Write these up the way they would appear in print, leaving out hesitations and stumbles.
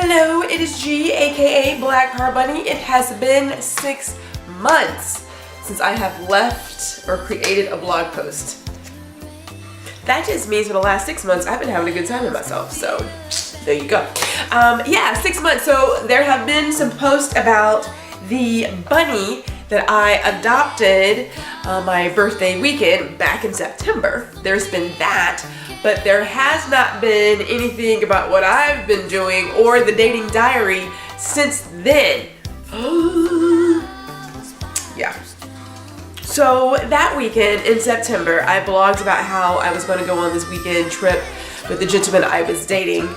Hello, it is G, aka Black Power Bunny. It has been 6 months since I have left or created a blog post. That just means for the last 6 months I've been having a good time with myself, so there you go. Yeah, 6 months. So there have been some posts about the bunny that I adopted my birthday weekend back in September. There's been that, but there has not been anything about what I've been doing or the dating diary since then. Yeah. So that weekend in September, I blogged about how I was going to go on this weekend trip with the gentleman I was dating,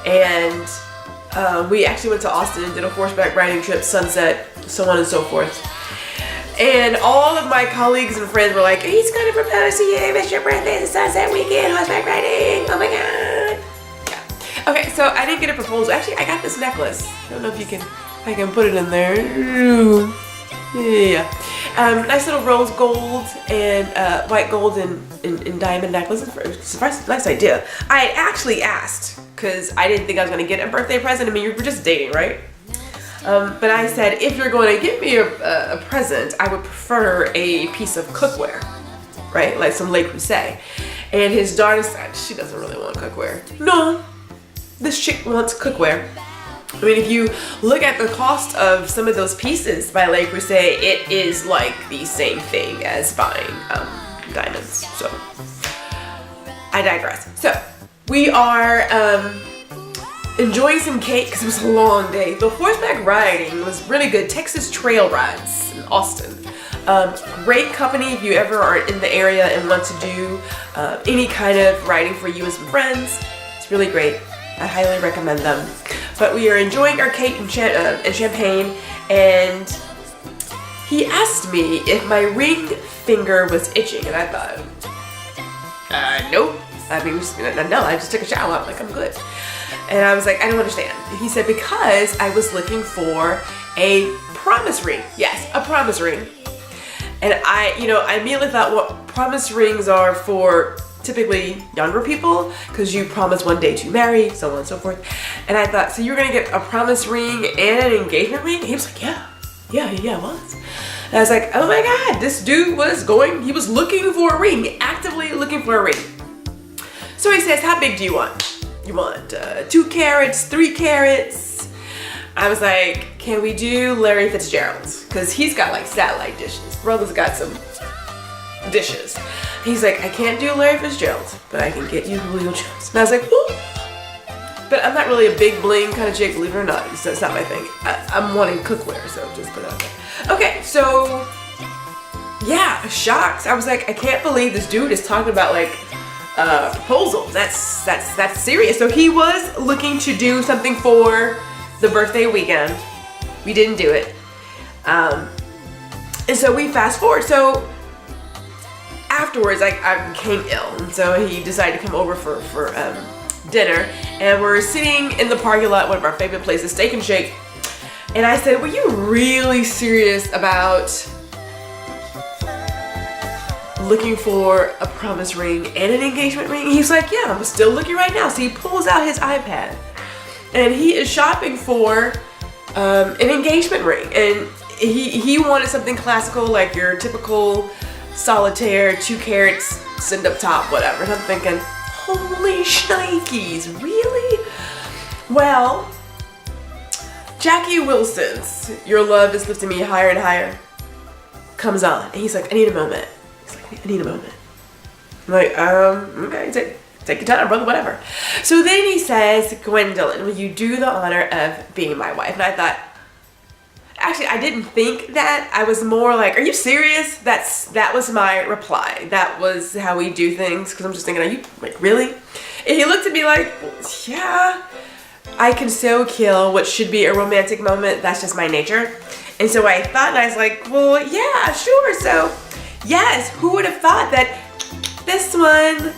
and we actually went to Austin and did a horseback riding trip, sunset, so on and so forth. And all of my colleagues and friends were like, he's gonna propose to you, it's your birthday, it's a sunset weekend, horseback riding, oh my god. Yeah. Okay, so I didn't get a proposal. Actually, I got this necklace. I don't know if I can put it in there. Yeah. Nice little rose gold and white gold and diamond necklace. It's a nice idea. I had actually asked, because I didn't think I was gonna get a birthday present. I mean, you were just dating, right? But I said, if you're going to give me a present, I would prefer a piece of cookware, right? Like some Le Creuset. And his daughter said, she doesn't really want cookware. No, this chick wants cookware. I mean, if you look at the cost of some of those pieces by Le Creuset, it is like the same thing as buying diamonds. So, I digress. So, we are enjoying some cake because it was a long day. The horseback riding was really good. Texas Trail Rides in Austin. Great company if you ever are in the area and want to do any kind of riding for you and some friends. It's really great. I highly recommend them. But we are enjoying our cake and champagne, and he asked me if my ring finger was itching, and I thought, nope. I mean, no, I just took a shower. I'm like, I'm good. And I was like, I don't understand. He said, because I was looking for a promise ring. Yes, a promise ring. And I immediately thought what promise rings are for typically younger people, because you promise one day to marry, so on and so forth. And I thought, so you're gonna get a promise ring and an engagement ring? And he was like, yeah, it was. And I was like, oh my God, this dude he was looking for a ring, actively looking for a ring. So he says, how big do you want? You want 2 carats, 3 carats? I was like, can we do Larry Fitzgerald's? Because he's got like satellite dishes. Brother's got some dishes. He's like, I can't do Larry Fitzgerald, but I can get you Julio Jones. And I was like, ooh. But I'm not really a big bling kind of chick, believe it or not. So it's not my thing. I'm wanting cookware, so just put it out there. Okay, so yeah, shocked. I was like, I can't believe this dude is talking about like proposal. That's serious. So he was looking to do something for the birthday weekend. We didn't do it. And so we fast forward. So afterwards, I became ill, and so he decided to come over for dinner, and we're sitting in the parking lot, one of our favorite places, Steak and Shake. And I said, were you really serious about looking for a promise ring and an engagement ring? He's like, yeah, I'm still looking right now. So he pulls out his iPad and he is shopping for an engagement ring, and he wanted something classical, like your typical solitaire, 2 carats, send up top, whatever. And I'm thinking, holy shnikes, really? Well, Jackie Wilson's Your Love Is Lifting Me Higher and Higher comes on, and he's like, I need a moment. I need a moment. I'm like, okay, take your time, brother, whatever. So then he says, Gwendolyn, will you do the honor of being my wife? And I thought, actually, I didn't think that. I was more like, are you serious? That was my reply. That was how we do things, because I'm just thinking, are you, like, really? And he looked at me like, yeah, I can so kill what should be a romantic moment. That's just my nature. And so I thought, and I was like, well, yeah, sure. So yes, who would have thought that this one,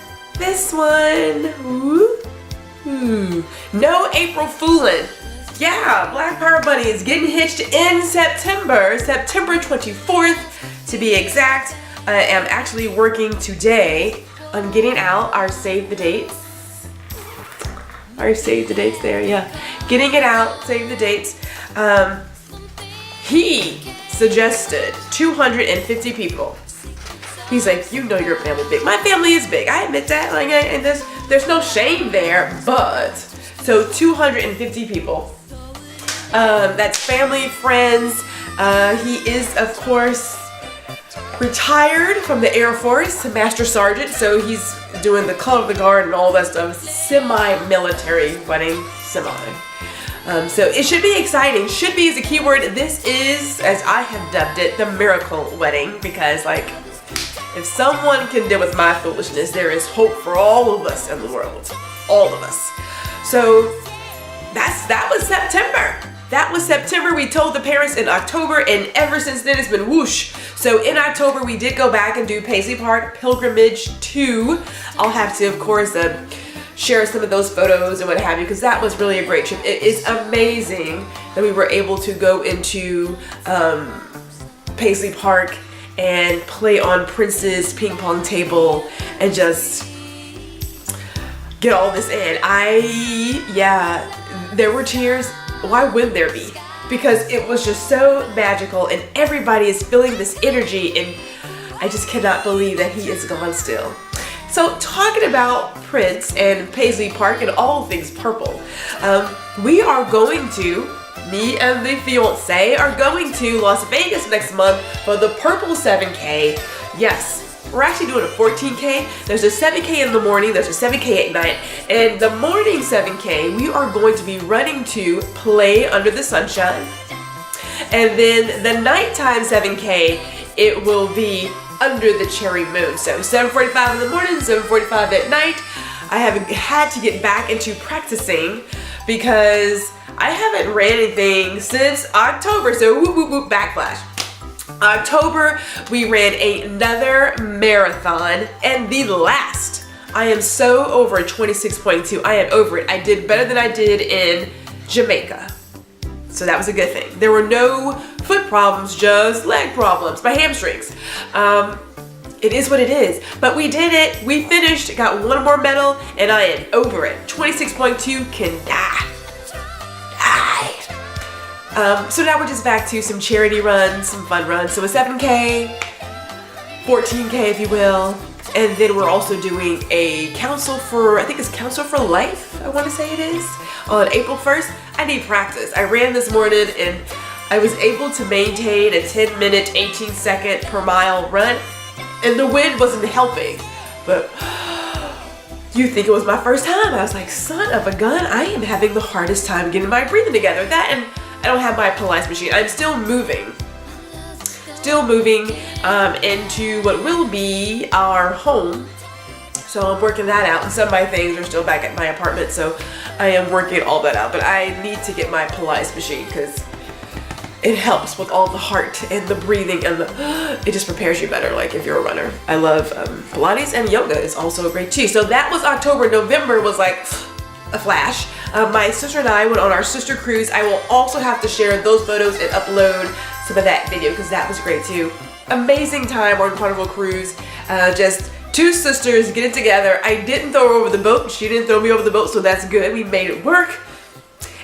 no April Fooling. Yeah, Black Power Bunny is getting hitched in September 24th to be exact. I am actually working today on getting out our save the dates I saved the dates there, yeah. Getting it out, save the dates. He suggested 250 people. He's like, you know your family big. My family is big. I admit that. Like, and there's no shame there. But so 250 people. That's family, friends. He is, of course, retired from the Air Force, Master Sergeant. So he's doing the color of the guard and all that stuff. Semi-military wedding, semi. So it should be exciting. Should be is a keyword. This is, as I have dubbed it, the miracle wedding, because like, if someone can deal with my foolishness, there is hope for all of us in the world. All of us. So that was September. That was September. We told the parents in October, and ever since then it's been whoosh. So in October we did go back and do Paisley Park Pilgrimage 2. I'll have to, of course, share some of those photos and what have you, because that was really a great trip. It is amazing that we were able to go into Paisley Park and play on Prince's ping pong table and just get all this in. There were tears. Why wouldn't there be? Because it was just so magical, and everybody is feeling this energy, and I just cannot believe that he is gone still. So talking about Prince and Paisley Park and all things purple, we are going to, me and the fiance are going to Las Vegas next month for the Purple 7K. Yes, we're actually doing a 14K. There's a 7K in the morning, there's a 7K at night, and the morning 7K we are going to be running to Play Under the Sunshine. And then the nighttime 7K, it will be Under the Cherry Moon. So 7:45 in the morning, 7:45 at night. I have had to get back into practicing because I haven't ran anything since October. So whoop whoop whoop, backflash. October, we ran another marathon, and the last. I am so over 26.2. I am over it. I did better than I did in Jamaica. So that was a good thing. There were no foot problems, just leg problems, my hamstrings. It is what it is. But we did it. We finished, got one more medal, and I am over it. 26.2 can die. So now we're just back to some charity runs, some fun runs. So a 7K, 14K if you will. And then we're also doing a Council for, I think it's Council for Life, I want to say it is, on April 1st. I need practice. I ran this morning and I was able to maintain a 10-minute, 18-second per mile run. And the wind wasn't helping. But you think it was my first time. I was like, son of a gun, I am having the hardest time getting my breathing together. That, and I don't have my Pilates machine. I'm still moving into what will be our home. So I'm working that out, and some of my things are still back at my apartment, so I am working all that out. But I need to get my Pilates machine because it helps with all the heart and the breathing, and it just prepares you better, like if you're a runner. I love Pilates, and yoga is also great too. So that was October. November was like a flash. My sister and I went on our sister cruise. I will also have to share those photos and upload some of that video because that was great too. Amazing time on Carnival Cruise. Just two sisters getting together. I didn't throw her over the boat. She didn't throw me over the boat, so that's good. We made it work.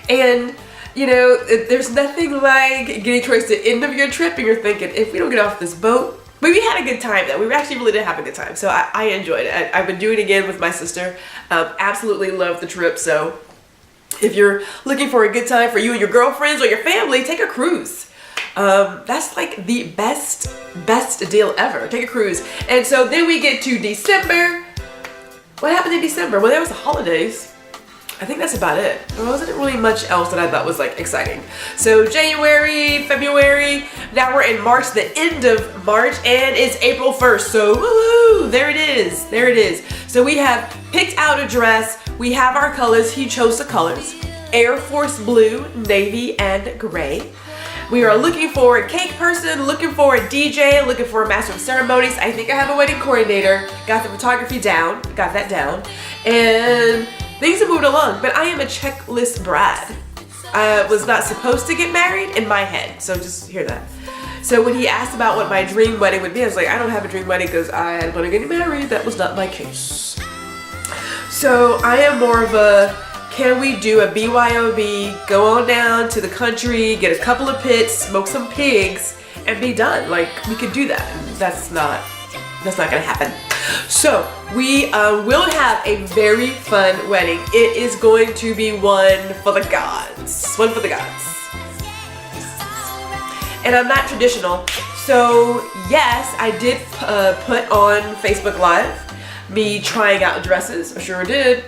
And you know, there's nothing like getting towards the end of your trip and you're thinking, if we don't get off this boat. But we had a good time though. We actually really did have a good time. So I enjoyed it. I've been doing it again with my sister. Absolutely loved the trip. So if you're looking for a good time for you and your girlfriends or your family, take a cruise. That's like the best deal ever. Take a cruise. And so then we get to December. What happened in December? Well, there was the holidays. I think that's about it. There wasn't really much else that I thought was like exciting. So January, February, now we're in March, the end of March, and it's April 1st. So woohoo, there it is, there it is. So we have picked out a dress. We have our colors. He chose the colors: Air Force Blue, Navy, and Gray. We are looking for a cake person, looking for a DJ, looking for a master of ceremonies. I think I have a wedding coordinator. Got the photography down, got that down. And things have moved along, but I am a checklist bride. I was not supposed to get married in my head, so just hear that. So when he asked about what my dream wedding would be, I was like, I don't have a dream wedding because I'm gonna get married. That was not my case. So I am more of a can we do a BYOB, go on down to the country, get a couple of pits, smoke some pigs, and be done? Like, we could do that. That's not gonna happen. So we will have a very fun wedding. It is going to be one for the gods. One for the gods. And I'm not traditional, so yes, I did put on Facebook Live me trying out dresses. I sure did.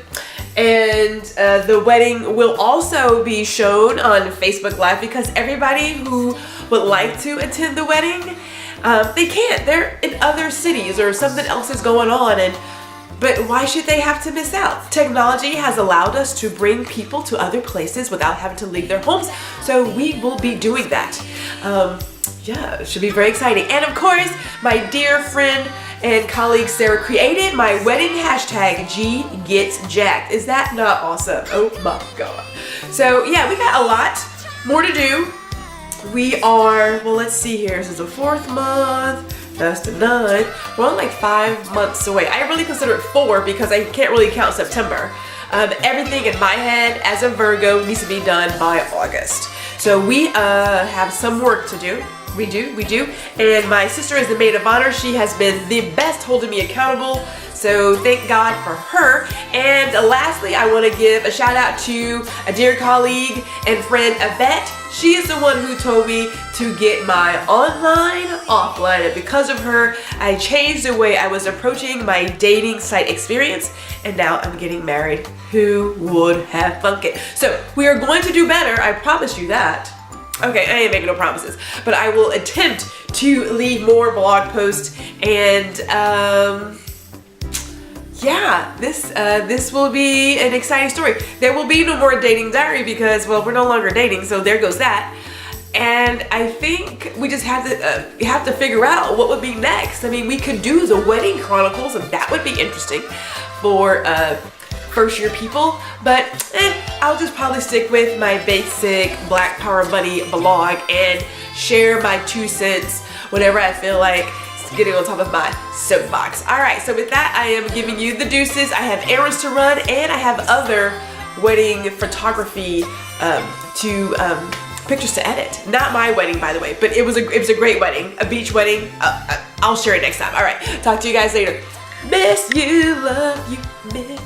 And the wedding will also be shown on Facebook Live because everybody who would like to attend the wedding, they can't. They're in other cities or something else is going on, but why should they have to miss out? Technology has allowed us to bring people to other places without having to leave their homes, so we will be doing that. Yeah, it should be very exciting. And of course, my dear friend and colleague Sarah created my wedding hashtag #GGetsJacked. Is that not awesome? Oh my God. So yeah, we got a lot more to do. We are, well, let's see here. This is the 4th month. That's the 9th. We're only like 5 months away. I really consider it 4 because I can't really count September. Everything in my head as a Virgo needs to be done by August. So we have some work to do. We do. And my sister is the maid of honor. She has been the best holding me accountable. So thank God for her. And lastly, I want to give a shout out to a dear colleague and friend, Yvette. She is the one who told me to get my online offline, and because of her, I changed the way I was approaching my dating site experience, and now I'm getting married. Who would have thunk it? So we are going to do better, I promise you that. Okay, I ain't making no promises, but I will attempt to leave more blog posts, and yeah, this will be an exciting story. There will be no more dating diary because, well, we're no longer dating, so there goes that. And I think we just have to figure out what would be next. I mean, we could do the wedding chronicles, and that would be interesting for first-year people. But I'll just probably stick with my basic Black Power Bunny blog and share my 2 cents whenever I feel like getting on top of my soapbox. All right, so with that, I am giving you the deuces. I have errands to run, and I have other wedding photography pictures to edit. Not my wedding, by the way, but it was a great wedding, a beach wedding. I'll share it next time. All right, talk to you guys later. Miss you, love you, miss